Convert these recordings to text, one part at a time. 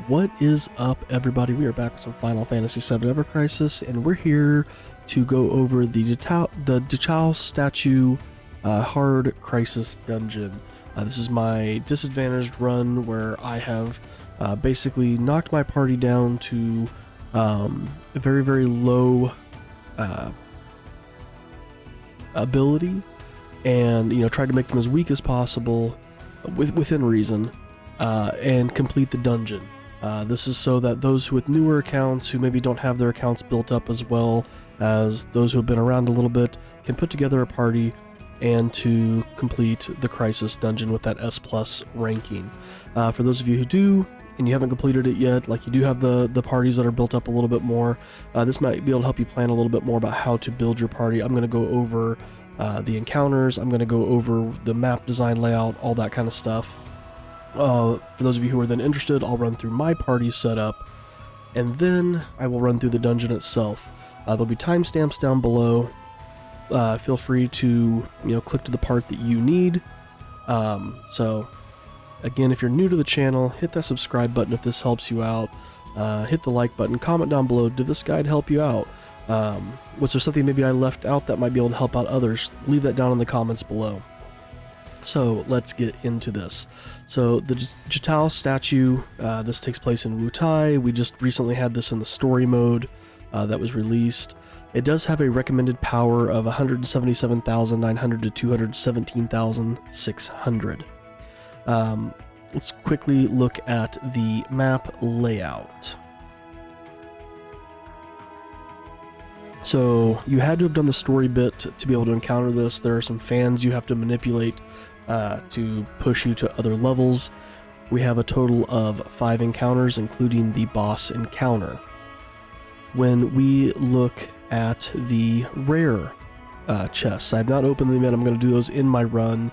What is up, everybody? We are back with some Final Fantasy VII Ever Crisis, and we're here to go over the Da-Chao statue hard crisis dungeon. This is my disadvantaged run where I have basically knocked my party down to a very, very low ability, and tried to make them as weak as possible within reason, and complete the dungeon. This is so that those with newer accounts who maybe don't have their accounts built up as well as those who have been around a little bit can put together a party and to complete the Crisis dungeon with that S+ ranking. For those of you who do, and you haven't completed it yet, like you do have the parties that are built up a little bit more, this might be able to help you plan a little bit more about how to build your party. I'm going to go over the encounters, I'm going to go over the map design layout, all that kind of stuff. For those of you who are then interested, I'll run through my party setup, and then I will run through the dungeon itself. There'll be timestamps down below. Feel free to click to the part that you need. So again, if you're new to the channel, hit that subscribe button if this helps you out. Hit the like button, comment down below, did this guide help you out? Was there something maybe I left out that might be able to help out others? Leave that down in the comments below. So let's get into this. So the Da-Chao statue, this takes place in Wutai. We just recently had this in the story mode that was released. It does have a recommended power of 177,900 to 217,600. Let's quickly look at the map layout. So you had to have done the story bit to be able to encounter this. There are some fans you have to manipulate to push you to other levels. We have a total of 5 encounters, including the boss encounter. When we look at the rare chests, I have not opened them yet. I'm going to do those in my run.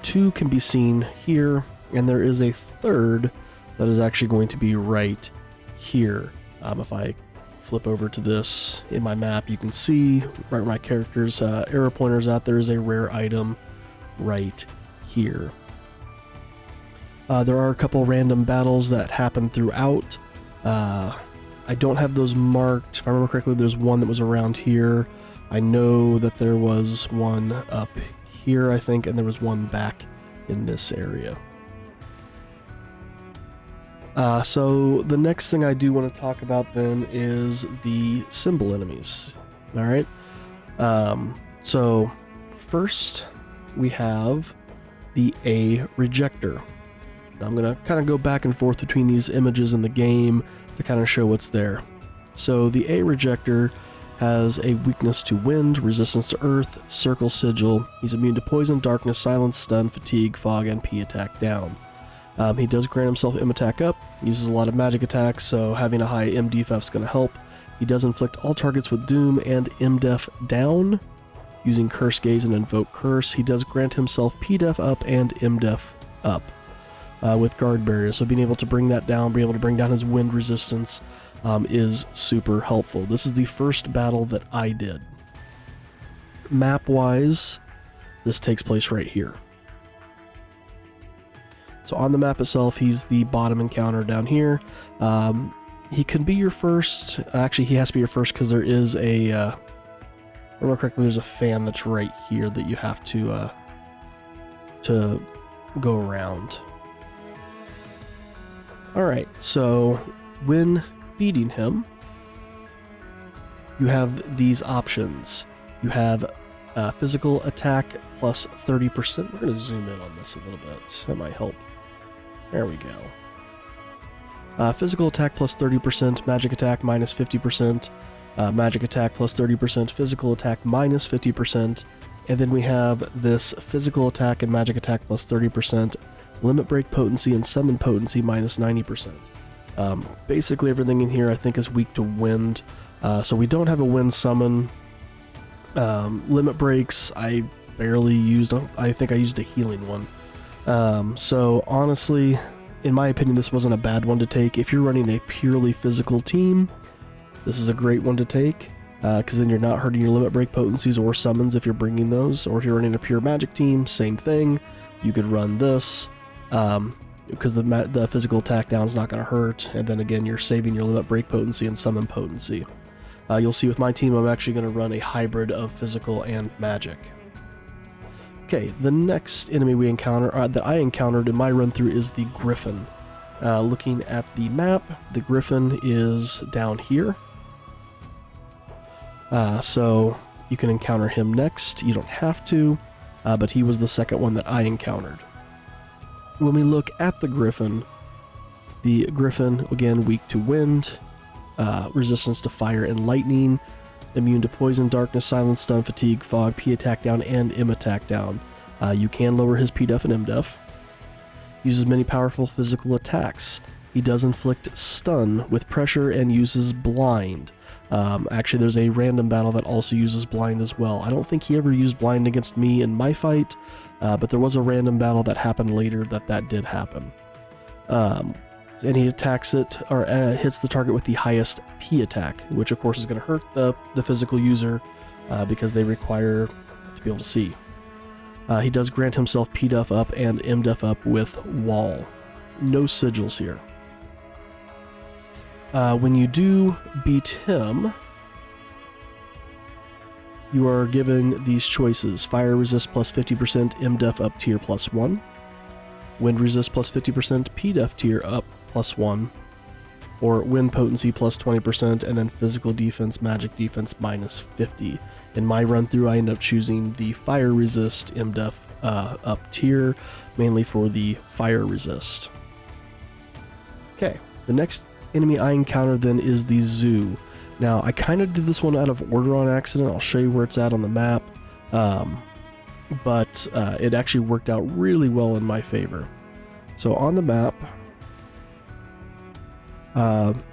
2 can be seen here, and there is a third that is actually going to be right here. If I flip over to this in my map, you can see right where my character's arrow pointer's at, there is a rare item right here. There are a couple random battles that happen throughout. I don't have those marked. If I remember correctly, there's one that was around here. I know that there was one up here, I think, and there was one back in this area. So the next thing I do want to talk about then is the symbol enemies. All right. So first we have the A rejector. Now I'm going to kind of go back and forth between these images in the game to kind of show what's there. So the A rejector has a weakness to wind, resistance to earth, circle sigil. He's immune to poison, darkness, silence, stun, fatigue, fog, and P attack down. He does grant himself M attack up, uses a lot of magic attacks, so having a high M debuff is going to help. He does inflict all targets with doom and M def down, using curse gaze and invoke curse. He does grant himself P def up and M def up with guard barrier, so being able to bring that down, be able to bring down his wind resistance is super helpful. This is the first battle that I did. Map wise, this takes place right here. So on the map itself, he's the bottom encounter down here. He can be your first. Actually, he has to be your first because there is a, if I remember correctly, there's a fan that's right here that you have to go around. Alright, so when beating him, you have these options. You have physical attack plus 30%. We're going to zoom in on this a little bit. That might help. There we go. Physical attack plus 30%, magic attack minus 50%, magic attack plus 30%, physical attack minus 50%, and then we have this physical attack and magic attack plus 30%, limit break potency and summon potency minus 90%. Basically everything in here I think is weak to wind, so we don't have a wind summon. Limit breaks I barely used. I think I used a healing one. So honestly, in my opinion, this wasn't a bad one to take. If you're running a purely physical team, this is a great one to take, because then you're not hurting your limit break potencies or summons if you're bringing those. Or if you're running a pure magic team, same thing. You could run this. because the physical attack down is not going to hurt, and then again you're saving your limit break potency and summon potency. You'll see with my team I'm actually going to run a hybrid of physical and magic. Okay, the next enemy we encounter, that I encountered in my run through, is the Griffin. Looking at the map, the Griffin is down here. So you can encounter him next. You don't have to, but he was the second one that I encountered. When we look at the Griffin, again, weak to wind, resistance to fire and lightning, immune to poison, darkness, silence, stun, fatigue, fog, P attack down, and M attack down. You can lower his P def and M def. Uses many powerful physical attacks. He does inflict stun with pressure and uses blind. Actually, there's a random battle that also uses blind as well. I don't think he ever used blind against me in my fight, but there was a random battle that happened later that did happen. And he attacks it, or hits the target with the highest P attack, which of course is going to hurt the physical user because they require to be able to see. He does grant himself P def up and M def up with wall. No sigils here. When you do beat him, you are given these choices: fire resist plus 50%, M def up tier plus 1, wind resist plus 50%, P def tier up plus 1, or wind potency plus 20%, and then physical defense, magic defense minus 50. In my run through, I end up choosing the fire resist M def up tier, mainly for the fire resist. Okay, the next enemy I encounter then is the Zoo. Now, I kind of did this one out of order on accident. I'll show you where it's at on the map, but it actually worked out really well in my favor. So on the map,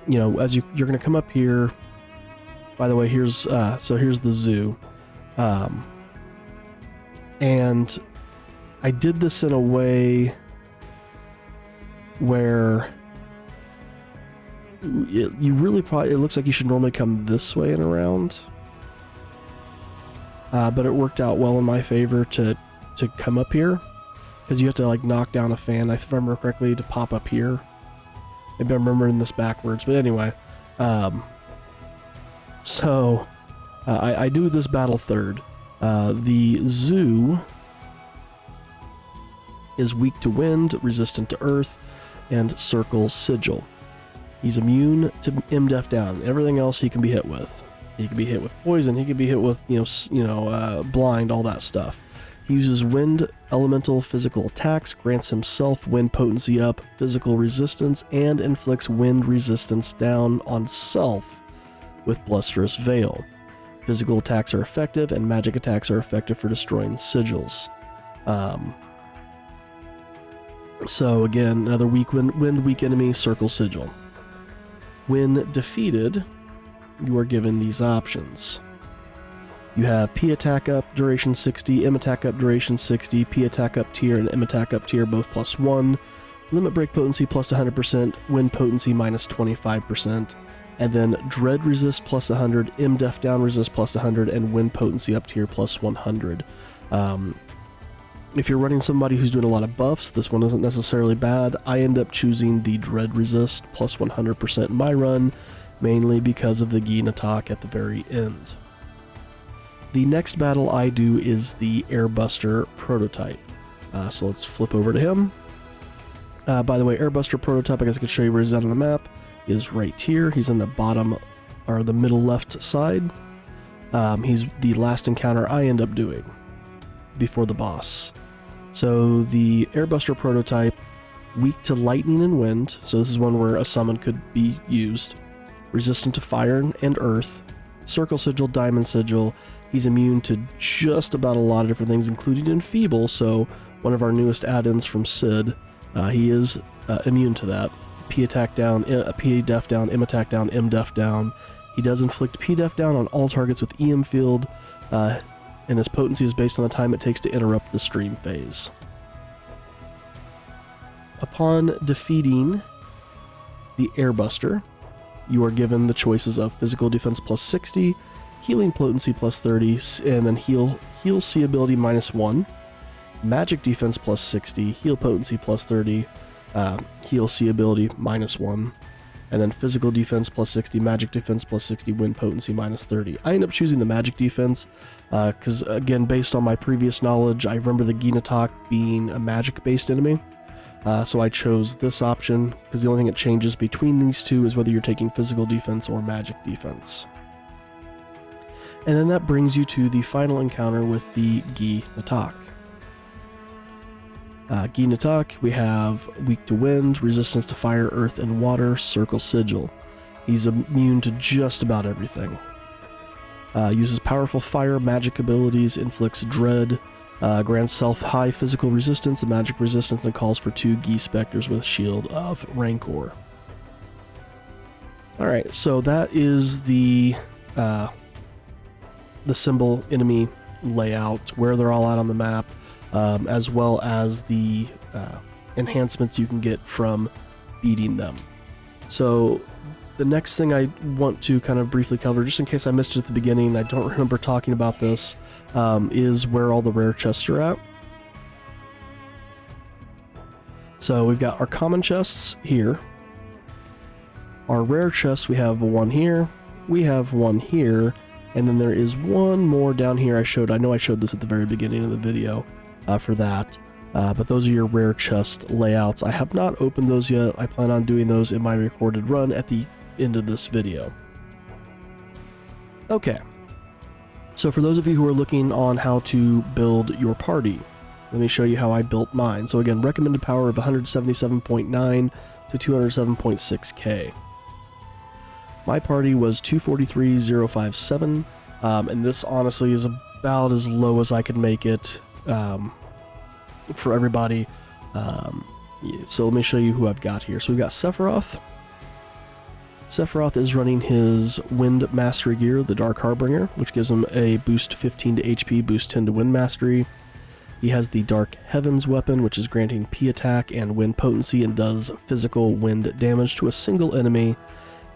you know, as you're going to come up here. By the way, here's the Zoo, and I did this in a way where you really it looks like you should normally come this way and around, but it worked out well in my favor to come up here, because you have to like knock down a fan, if I remember correctly, to pop up here. Maybe I'm remembering this backwards, but anyway, so I do this battle third. The Zoo is weak to wind, resistant to earth, and circle sigil. He's immune to M def down. Everything else he can be hit with. He can be hit with poison. He can be hit with blind, all that stuff. He uses wind elemental physical attacks, grants himself wind potency up, physical resistance, and inflicts wind resistance down on self with Blusterous Veil. Physical attacks are effective, and magic attacks are effective for destroying sigils. So again, another weak wind weak enemy, circle sigil. When defeated, you are given these options. You have P attack up, duration 60, M attack up, duration 60, P attack up tier and M attack up tier both plus 1, limit break potency plus 100%, wind potency minus 25%, and then dread resist plus 100, M def down resist plus 100, and wind potency up tier plus 100. If you're running somebody who's doing a lot of buffs, this one isn't necessarily bad. I end up choosing the dread resist plus 100% in my run, mainly because of the Gin attack at the very end. The next battle I do is the Airbuster prototype. So let's flip over to him. By the way, Airbuster prototype, I guess I could show you where he's at on the map, is right here. He's in the bottom, or the middle left side. He's the last encounter I end up doing before the boss. So the Airbuster prototype, weak to lightning and wind, so this is one where a summon could be used. Resistant to fire and earth. Circle sigil, diamond sigil. He's immune to just about a lot of different things, including Enfeeble, so one of our newest add-ins from Sid. He is immune to that. P attack down, P def down, M attack down, M def down. He does inflict P def down on all targets with EM field, and his potency is based on the time it takes to interrupt the stream phase. Upon defeating the Airbuster, you are given the choices of physical defense plus 60, healing potency plus 30, and then heal C ability minus 1, magic defense plus 60, heal potency plus 30, heal C ability -1, and then physical defense +60, magic defense +60, wind potency -30. I end up choosing the magic defense because, again, based on my previous knowledge, I remember the Ginatak being a magic-based enemy. So I chose this option because the only thing that changes between these two is whether you're taking physical defense or magic defense. And then that brings you to the final encounter with the Ginatak. Ginatak, we have weak to wind, resistance to fire, earth, and water, circle sigil. He's immune to just about everything. Uses powerful fire, magic abilities, inflicts dread, grants self high physical resistance and magic resistance, and calls for 2 Gi Specters with Shield of Rancor. Alright, so that is the symbol enemy layout, where they're all out on the map, as well as the enhancements you can get from beating them. So the next thing I want to kind of briefly cover, just in case I missed it at the beginning, I don't remember talking about this, is where all the rare chests are at. So we've got our common chests here. Our rare chests, we have one here, we have one here, and then there is one more down here I know I showed this at the very beginning of the video for that. But those are your rare chest layouts. I have not opened those yet. I plan on doing those in my recorded run at the end of this video. Okay, so for those of you who are looking on how to build your party, let me show you how I built mine. So again, recommended power of 177.9 to 207.6k. My party was 243,057, and this honestly is about as low as I could make it for everybody. So let me show you who I've got here. So we've got Sephiroth. Sephiroth is running his Wind Mastery gear, the Dark Harbinger, which gives him a boost 15 to HP, boost 10 to Wind Mastery. He has the Dark Heavens weapon, which is granting P attack and wind potency and does physical wind damage to a single enemy.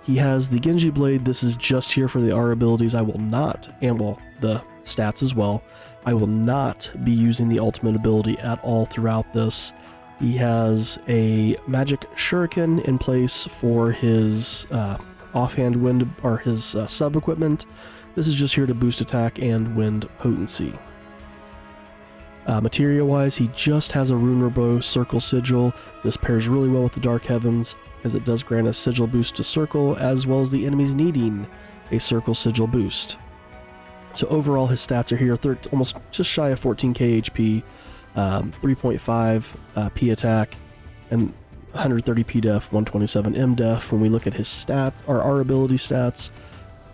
He has the Genji Blade. This is just here for the R abilities. I will not, and well, the stats as well. I will not be using the ultimate ability at all throughout this. He has a Magic Shuriken in place for his offhand wind, or his sub-equipment. This is just here to boost attack and wind potency. Materia-wise, he just has a Rune Bow Circle Sigil. This pairs really well with the Dark Heavens, as it does grant a sigil boost to circle, as well as the enemies needing a circle sigil boost. So overall, his stats are here, almost just shy of 14k HP, 3.5 P attack, and 130 P def, 127 M def. When we look at his stats, or R ability stats,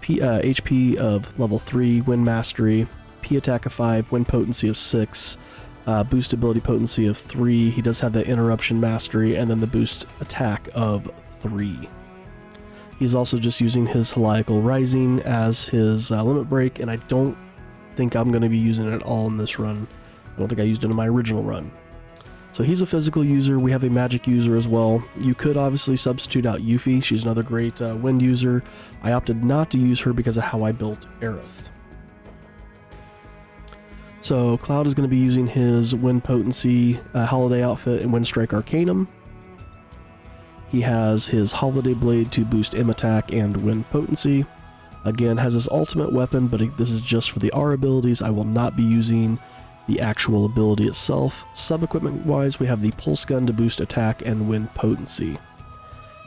HP of level 3, Wind Mastery, P attack of 5, Wind Potency of 6, boost ability potency of 3. He does have the Interruption Mastery, and then the boost attack of 3. He's also just using his Heliacal Rising as his limit break, and I don't think I'm going to be using it at all in this run. I don't think I used it in my original run. So he's a physical user. We have a magic user as well. You could obviously substitute out Yuffie. She's another great wind user. I opted not to use her because of how I built Aerith. So Cloud is going to be using his Wind Potency Holiday outfit and Wind Strike Arcanum. He has his Holiday Blade to boost M attack and Wind Potency. Again, has his ultimate weapon, but this is just for the R abilities. I will not be using the actual ability itself. Sub-equipment wise, we have the Pulse Gun to boost attack and Wind Potency.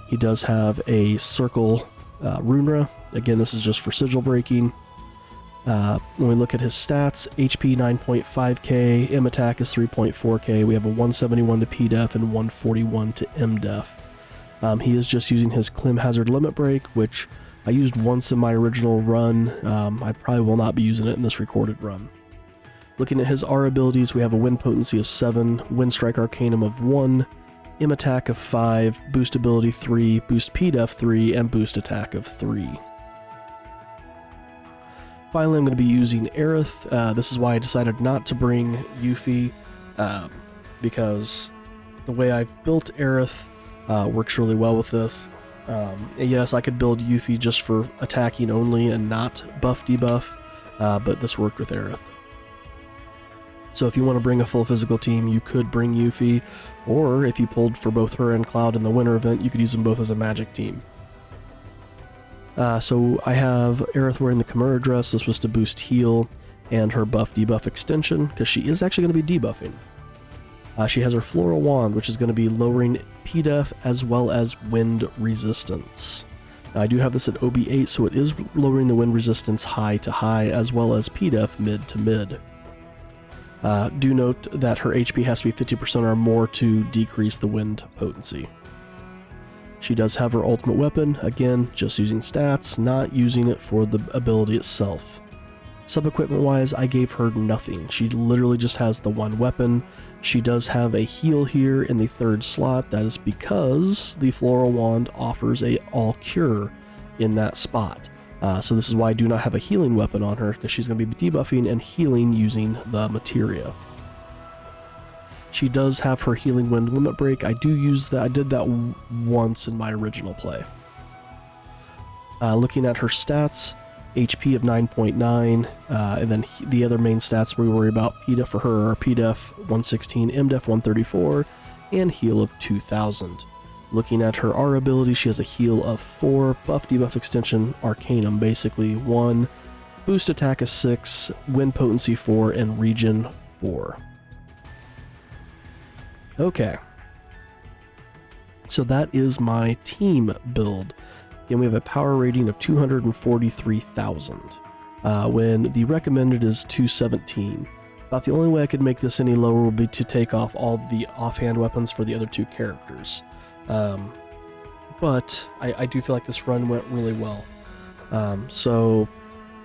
He does have a Circle Runra. Again, this is just for sigil breaking. When we look at his stats, HP 9.5k, M attack is 3.4k, we have a 171 to P def and 141 to M def. He is just using his Clim Hazard Limit Break, which I used once in my original run. I probably will not be using it in this recorded run. Looking at his R abilities, we have a Wind Potency of 7, Wind Strike Arcanum of 1, M attack of 5, boost ability 3, boost P def 3, and boost attack of 3. Finally, I'm going to be using Aerith. This is why I decided not to bring Yuffie, because the way I've built Aerith works really well with this. Yes, I could build Yuffie just for attacking only and not buff debuff, but this worked with Aerith. So if you want to bring a full physical team, you could bring Yuffie, or if you pulled for both her and Cloud in the winter event, you could use them both as a magic team. So I have Aerith wearing the Chimera dress. This was to boost heal and her buff debuff extension, because she is actually going to be debuffing. She has her Floral Wand, which is going to be lowering P-Def as well as wind resistance. Now, I do have this at OB8, so it is lowering the wind resistance high to high as well as P-Def mid to mid. Do note that her HP has to be 50% or more to decrease the wind potency. She does have her ultimate weapon, again, just using stats, not using it for the ability itself. Sub-equipment wise, I gave her nothing. She literally just has the one weapon. She does have a heal here in the 3rd slot. That is because the Floral Wand offers a all cure in that spot. So this is why I do not have a healing weapon on her, because she's going to be debuffing and healing using the materia. She does have her Healing Wind Limit Break. I do use that. I did that once in my original play. Looking at her stats, HP of 9.9, and then the other main stats we worry about P-Def for her are P-Def 116, M-Def 134, and heal of 2000. Looking at her R ability, she has a heal of 4, buff debuff extension, Arcanum basically 1, boost attack of 6, wind potency 4, and regen 4. Okay. So that is my team build. Again, we have a power rating of 243,000, when the recommended is 217. About the only way I could make this any lower would be to take off all the offhand weapons for the other 2 characters. But I do feel like this run went really well. So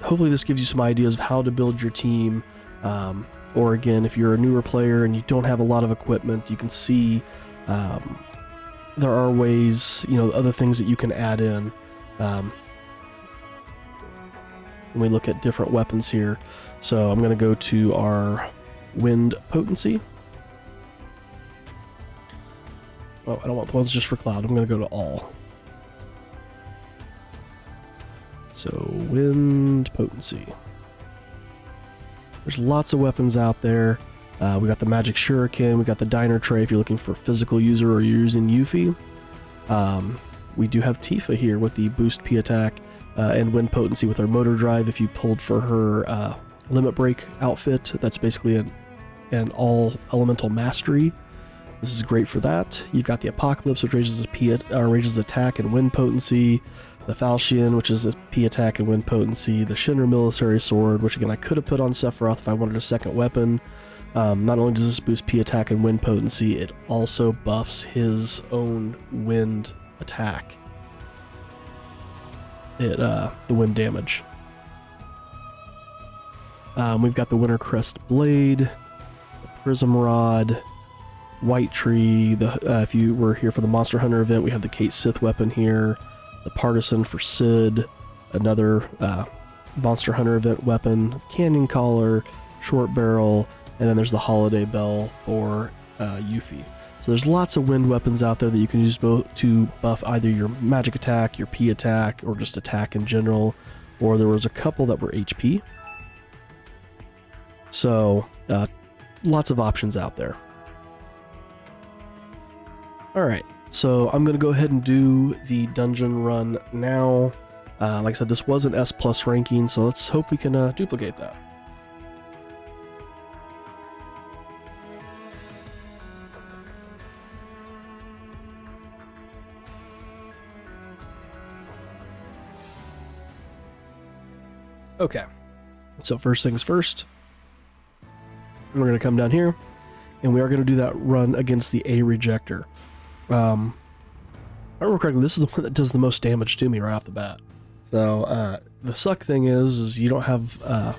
hopefully this gives you some ideas of how to build your team. Or again, if you're a newer player and you don't have a lot of equipment, you can see there are ways, other things that you can add in. When we look at different weapons here. So I'm going to go to our wind potency. Oh, I don't want the ones just for Cloud. I'm going to go to all. So wind potency. There's lots of weapons out there. We got the Magic Shuriken, we got the Diner Tray if you're looking for physical user or you're using Yuffie. We do have Tifa here with the boost P attack and wind potency with her motor drive. If you pulled for her limit break outfit, that's basically an all elemental mastery. This is great for that. You've got the Apocalypse, which raises attack and wind potency. The Falchion, which is a P attack and wind potency. The Shinra Military Sword, which again I could have put on Sephiroth if I wanted a second weapon. Not only does this boost P attack and wind potency, it also buffs his own wind attack. The wind damage. We've got the Winter Crest Blade, the Prism Rod, White Tree. If you were here for the Monster Hunter event, we have the Kate Sith weapon here. The Partisan for Sid, another Monster Hunter event weapon, Canyon Collar, Short Barrel, and then there's the Holiday Bell for Yuffie. So there's lots of wind weapons out there that you can use both to buff either your magic attack, your P attack, or just attack in general, or there was a couple that were HP. So lots of options out there. Alright. So I'm going to go ahead and do the dungeon run now. Like I said, this was an S+ ranking, so let's hope we can duplicate that. Okay, so first things first, we're going to come down here, and we are going to do that run against the A Rejector. If I remember correctly, this is the one that does the most damage to me right off the bat. So, the suck thing is you don't have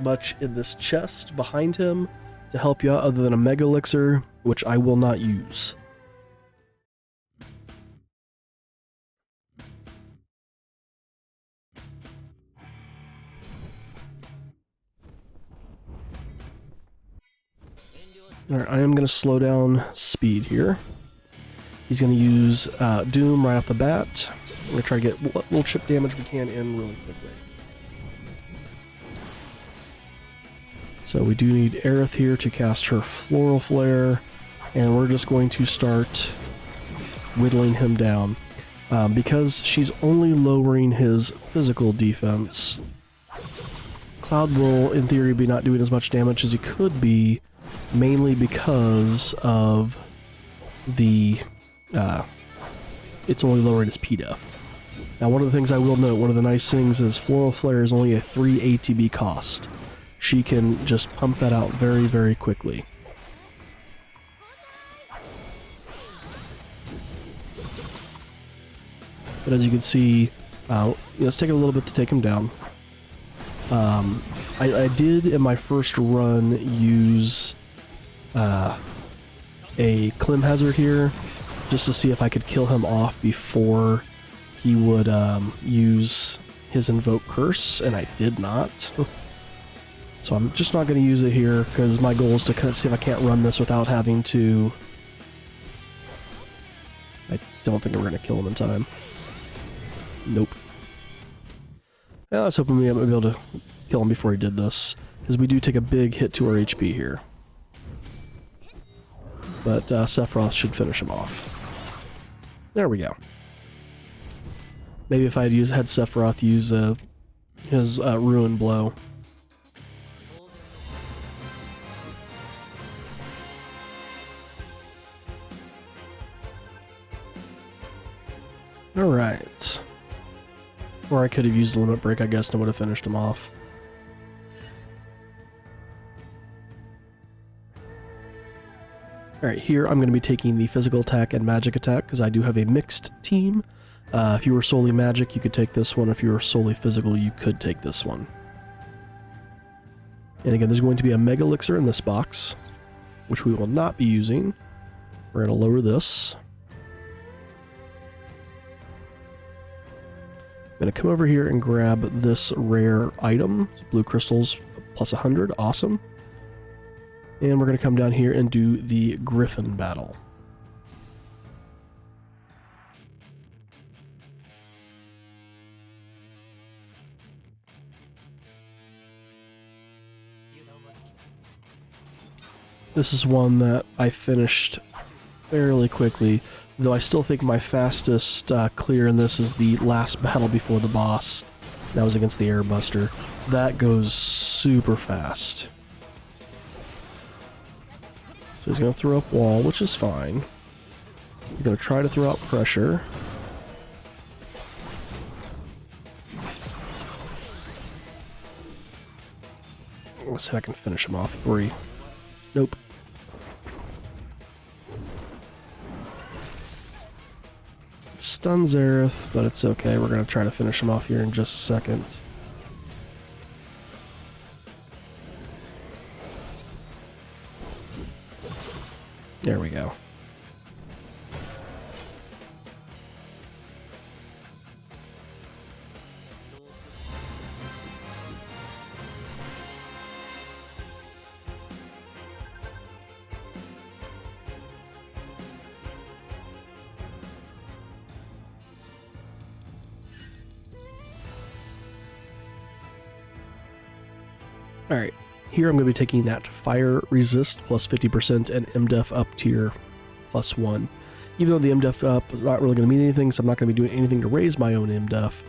much in this chest behind him to help you out other than a Mega Elixir, which I will not use. Alright, I am going to slow down speed here. He's going to use Doom right off the bat. We're going to try to get what little chip damage we can in really quickly. So we do need Aerith here to cast her Floral Flare, and we're just going to start whittling him down. Because she's only lowering his physical defense, Cloud will, in theory, be not doing as much damage as he could be, mainly because of the, it's only lowering his P-Def. Now, one of the things I will note, one of the nice things is Floral Flare is only a 3 ATB cost. She can just pump that out very, very quickly. But as you can see, it's taking a little bit to take him down. I did, in my first run, use a Clim Hazard here, just to see if I could kill him off before he would use his Invoke Curse, and I did not. So I'm just not going to use it here, because my goal is to kind of see if I can't run this without having to... I don't think we're going to kill him in time. Nope. Yeah, I was hoping we would be able to kill him before he did this, because we do take a big hit to our HP here. But Sephiroth should finish him off. There we go. Maybe if I had Sephiroth use his Ruin Blow. Alright. Or I could have used Limit Break, I guess, and would have finished him off. Alright, here I'm going to be taking the physical attack and magic attack, because I do have a mixed team. If you were solely magic, you could take this one. If you were solely physical, you could take this one. And again, there's going to be a Mega Elixir in this box, which we will not be using. We're going to lower this. I'm going to come over here and grab this rare item, blue crystals plus 100, awesome. And we're going to come down here and do the Griffin battle. This is one that I finished fairly quickly, though I still think my fastest clear in this is the last battle before the boss. That was against the Airbuster. That goes super fast. So he's going to throw up wall, which is fine. He's going to try to throw out pressure. Let's see if I can finish him off before he... Nope. Stuns Aerith, but it's okay. We're going to try to finish him off here in just a second. There we go. Alright, here I'm going to be taking that Fire Resist plus 50% and MDef up tier plus 1. Even though the MDef up is not really going to mean anything, so I'm not going to be doing anything to raise my own MDef,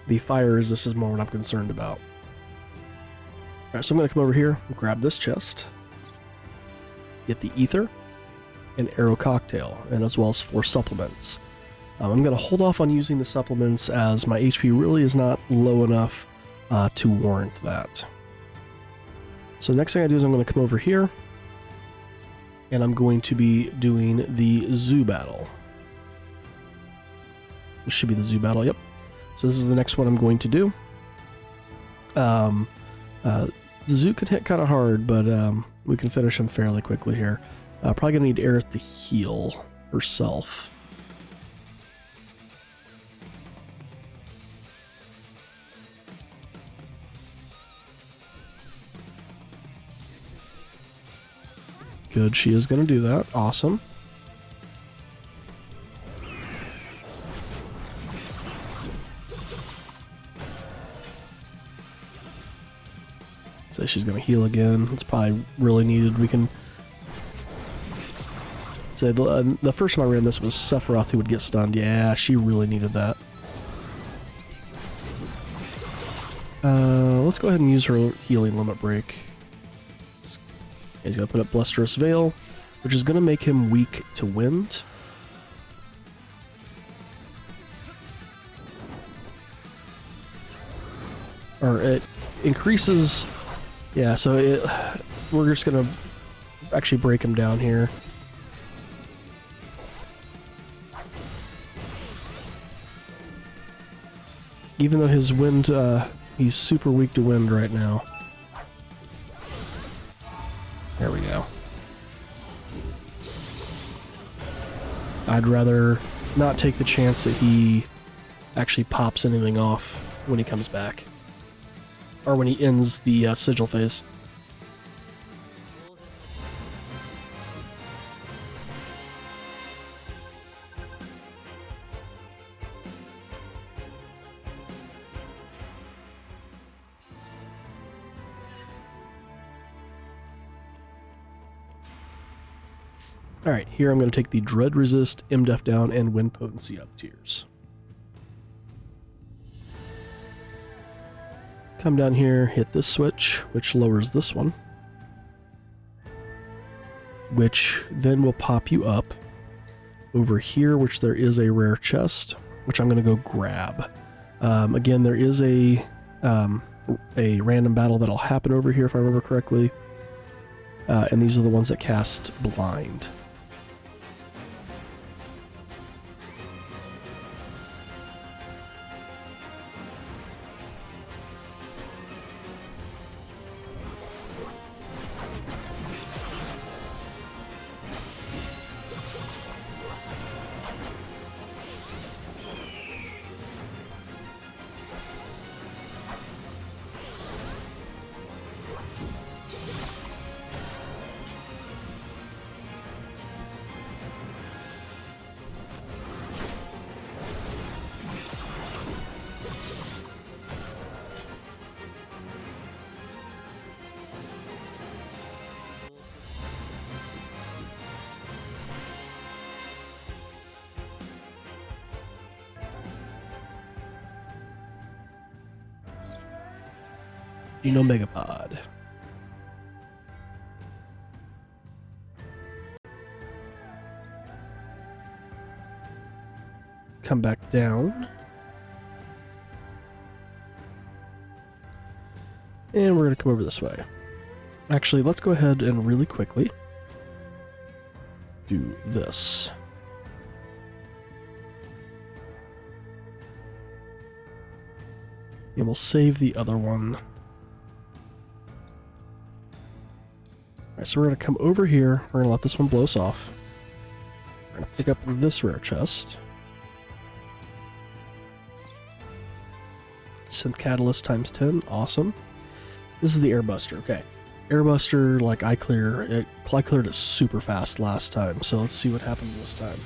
the Fire Resist is more what I'm concerned about. Alright, so I'm going to come over here, grab this chest, get the Ether, and Arrow Cocktail, and as well as 4 supplements. I'm going to hold off on using the supplements as my HP really is not low enough to warrant that. So the next thing I do is I'm going to come over here, and I'm going to be doing the Zoo Battle. This should be the Zoo Battle, yep. So this is the next one I'm going to do. The Zoo can hit kind of hard, but we can finish him fairly quickly here. Probably going to need Aerith to heal herself. Good, she is going to do that. Awesome. So she's going to heal again. It's probably really needed. We can... So the first time I ran this was Sephiroth who would get stunned. Yeah, she really needed that. Let's go ahead and use her healing limit break. He's going to put up Blusterous Veil, which is going to make him weak to wind. Or it increases... Yeah, so we're just going to actually break him down here. Even though his wind, he's super weak to wind right now. There we go. I'd rather not take the chance that he actually pops anything off when he comes back. Or when he ends the sigil phase. Alright, here I'm going to take the Dread Resist, MDef down, and Wind Potency up tiers. Come down here, hit this switch, which lowers this one. Which then will pop you up over here, which there is a rare chest, which I'm going to go grab. Again, there is a random battle that'll happen over here, if I remember correctly. And these are the ones that cast Blind. Megapod. Come back down. And we're going to come over this way. Actually, let's go ahead and really quickly do this. And we'll save the other one. Alright, so we're going to come over here. We're going to let this one blow us off. We're going to pick up this rare chest. Synth Catalyst times 10. Awesome. This is the Airbuster. Okay. Airbuster, like I cleared it super fast last time. So let's see what happens this time.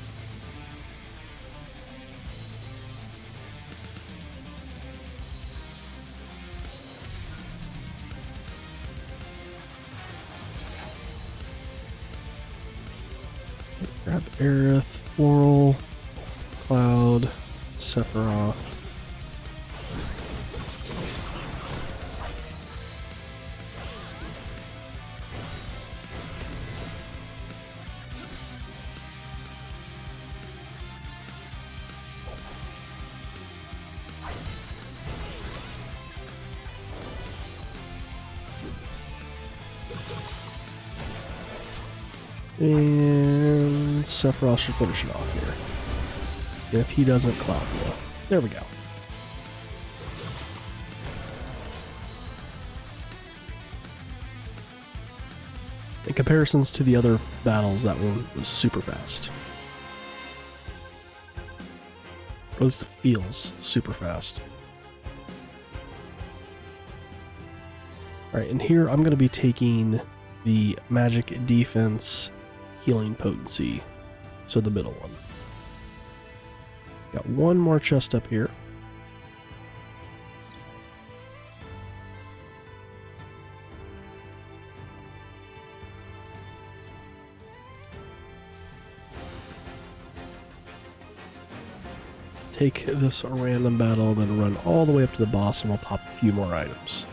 Grab Aerith, Floral, Cloud, Sephiroth. And Sephiroth should finish it off here. If he doesn't, Cloud will. There we go. In comparisons to the other battles, that one was super fast. Or at least it feels super fast. Alright, and here I'm going to be taking the Magic Defense Healing Potency, so the middle one. Got one more chest up here. take this random battle, then run all the way up to the boss, and we'll pop a few more items.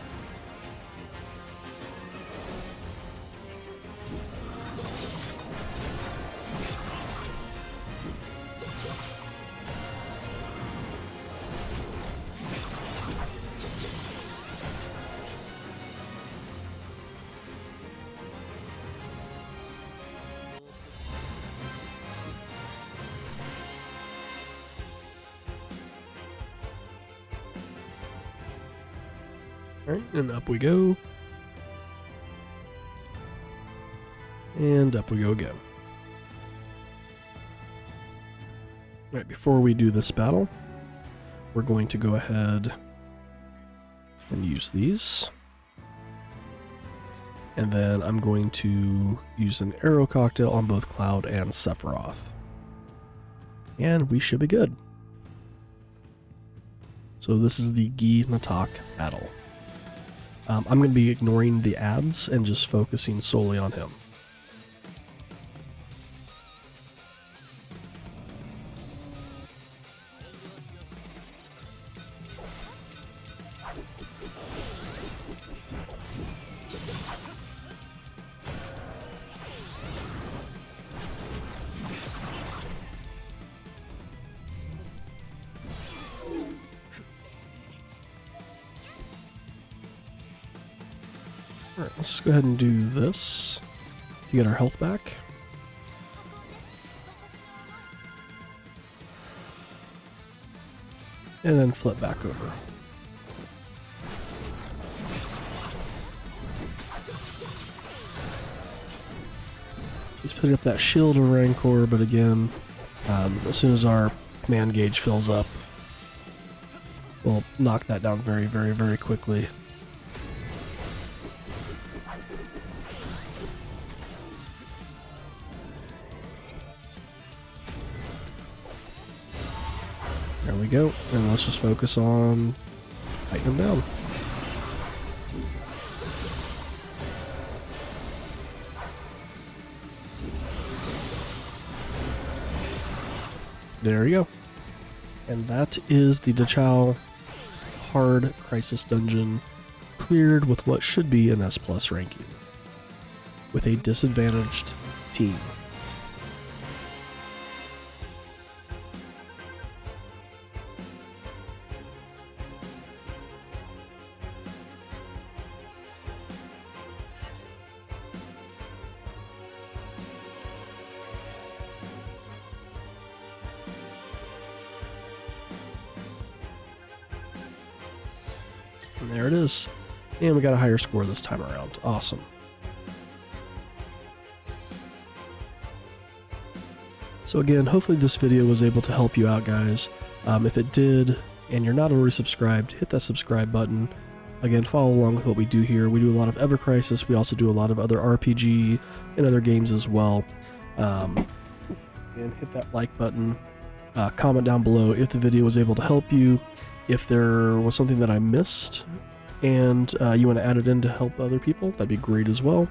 Alright, and up we go. And up we go again. Alright, before we do this battle, we're going to go ahead and use these. And then I'm going to use an arrow cocktail on both Cloud and Sephiroth. And we should be good. So this is the Gi Natak battle. I'm going to be ignoring the ads and just focusing solely on him. Alright, let's go ahead and do this to get our health back. And then flip back over. He's putting up that shield of Rancor, but again, as soon as our command gauge fills up, we'll knock that down very, very, very quickly. There we go, and let's just focus on fighting him down. There we go. And that is the Da-Chao hard crisis dungeon cleared with what should be an S+ ranking, with a disadvantaged team. And there it is. And we got a higher score this time around. Awesome. So again, hopefully this video was able to help you out, guys. If it did, and you're not already subscribed, hit that subscribe button. Again, follow along with what we do here. We do a lot of Ever Crisis. We also do a lot of other RPG and other games as well. And hit that like button. Comment down below if the video was able to help you. If there was something that I missed and you want to add it in to help other people, that'd be great as well.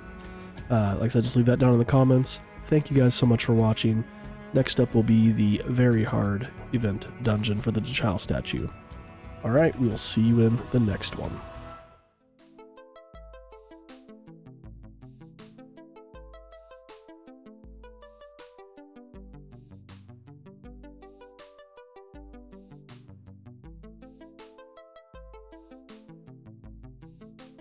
Like I said, just leave that down in the comments. Thank you guys so much for watching. Next up will be the very hard event dungeon for the Da-Chao statue. Alright, we will see you in the next one.